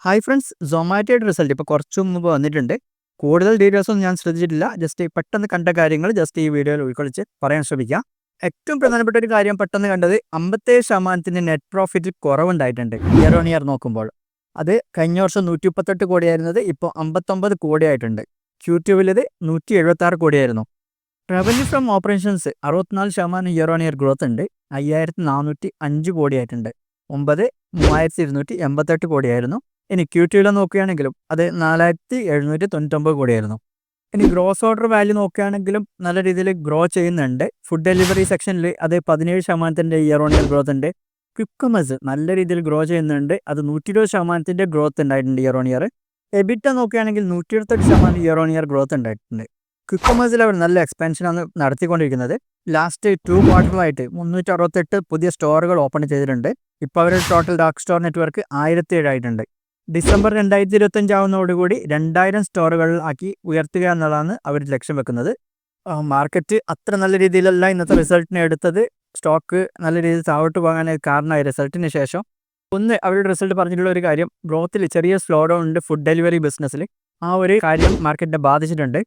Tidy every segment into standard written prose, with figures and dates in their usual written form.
Hi friends, സൊമാറ്റോയുടെ result ഇപ്പോൾ കുറച്ച് മുമ്പ് വന്നിട്ടുണ്ട്. കൂടുതൽ ഡീറ്റെയിൽസൊന്നും ഞാൻ ശ്രദ്ധിച്ചിട്ടില്ല. ജസ്റ്റ് പെട്ടെന്ന് കണ്ട കാര്യങ്ങൾ ജസ്റ്റ് ഈ വീഡിയോയിൽ ഉൾക്കൊള്ളിച്ച് പറയാൻ ശ്രമിക്കാം. ഏറ്റവും പ്രധാനപ്പെട്ട ഒരു കാര്യം പെട്ടെന്ന് കണ്ടത് 57% നെറ്റ് പ്രോഫിറ്റ് കുറവുണ്ടായിട്ടുണ്ട് ഇയർ ഓൺ ഇയർ നോക്കുമ്പോൾ. അത് കഴിഞ്ഞ വർഷം 138 കോടിയായിരുന്നത് ഇപ്പോൾ 59 കോടിയായിട്ടുണ്ട്. Q2 ഇത് 176 കോടിയായിരുന്നു. Revenue from operations 64% year on year growth ഉണ്ട്. 5405 കോടിയായിട്ടുണ്ട്. 3288 കോടിയായിരുന്നു. ഇനി Q2 നോക്കുകയാണെങ്കിലും അത് 4799 കോടിയായിരുന്നു. ഇനി ഗ്രോസ് ഓർഡർ വാല്യൂ നോക്കുകയാണെങ്കിലും നല്ല രീതിയിൽ ഗ്രോ ചെയ്യുന്നുണ്ട്. ഫുഡ് ഡെലിവറി സെക്ഷനിൽ അത് 17% ഇയർ ഓൺ ഇയർ ഗ്രോത്ത് ഉണ്ട്. ക്വിക്ക് കൊമേഴ്സ് നല്ല രീതിയിൽ ഗ്രോ ചെയ്യുന്നുണ്ട്. അത് 120% ഗ്രോത്ത് ഉണ്ടായിട്ടുണ്ട് ഇയർ ഓൺ ഇയർ. എബിറ്റ നോക്കുകയാണെങ്കിൽ 128% ഇയർ ഓൺ ഇയർ ഗ്രോത്ത് ഉണ്ടായിട്ടുണ്ട്. ക്വിക്ക് കൊമേഴ്സിൽ അവർ നല്ല എക്സ്പാൻഷനാണ് നടത്തിക്കൊണ്ടിരിക്കുന്നത്. ലാസ്റ്റ് 2 ക്വാർട്ടറിലായിട്ട് 368 പുതിയ സ്റ്റോറുകൾ ഓപ്പൺ ചെയ്തിട്ടുണ്ട്. ഇപ്പോൾ അവരുടെ ടോട്ടൽ ഡാർക്ക് സ്റ്റോർ നെറ്റ്വർക്ക് 1007 ആയിട്ടുണ്ട്. ഡിസംബർ 2025 ആവുന്നതോടുകൂടി 2000 സ്റ്റോറുകൾ ആക്കി ഉയർത്തുക എന്നതാണ് അവർ ലക്ഷ്യം വെക്കുന്നത്. മാർക്കറ്റ് അത്ര നല്ല രീതിയിലല്ല ഇന്നത്തെ റിസൾട്ടിനെ എടുത്തത്. സ്റ്റോക്ക് നല്ല രീതിയിൽ താഴോട്ട് പോകാൻ കാരണമായി റിസൾട്ടിന് ശേഷം. ഒന്ന് അവരുടെ റിസൾട്ട് പറഞ്ഞിട്ടുള്ള ഒരു കാര്യം, ഗ്രോത്തിൽ ചെറിയ സ്ലോ ഡൗൺ ഉണ്ട് ഫുഡ് ഡെലിവറി ബിസിനസ്സിൽ. ആ ഒരു കാര്യം മാർക്കറ്റിനെ ബാധിച്ചിട്ടുണ്ട്.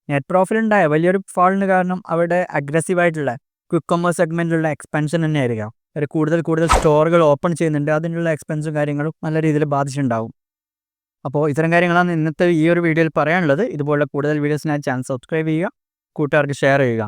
നെറ്റ് പ്രോഫിറ്റ് ഉണ്ടായ വലിയൊരു ഫാളിന് കാരണം അവരുടെ അഗ്രസീവായിട്ടുള്ള ക്വിക്ക് കൊമേഴ്സ് സെഗ്മെൻറ്റിലുള്ള എക്സ്പാൻഷൻ തന്നെയായിരിക്കാം. അവർ കൂടുതൽ സ്റ്റോറുകൾ ഓപ്പൺ ചെയ്യുന്നുണ്ട്. അതിനുള്ള എക്സ്പെൻസും കാര്യങ്ങളും നല്ല രീതിയിൽ ബാധിച്ചിട്ടുണ്ടാവും. അപ്പോൾ ഇത്തരം കാര്യങ്ങളാണ് ഇന്നത്തെ ഈ ഒരു വീഡിയോയിൽ പറയാനുള്ളത്. ഇതുപോലുള്ള കൂടുതൽ വീഡിയോസിനായി ചാനൽ സബ്സ്ക്രൈബ് ചെയ്യുക, കൂട്ടുകാർക്ക് ഷെയർ ചെയ്യുക.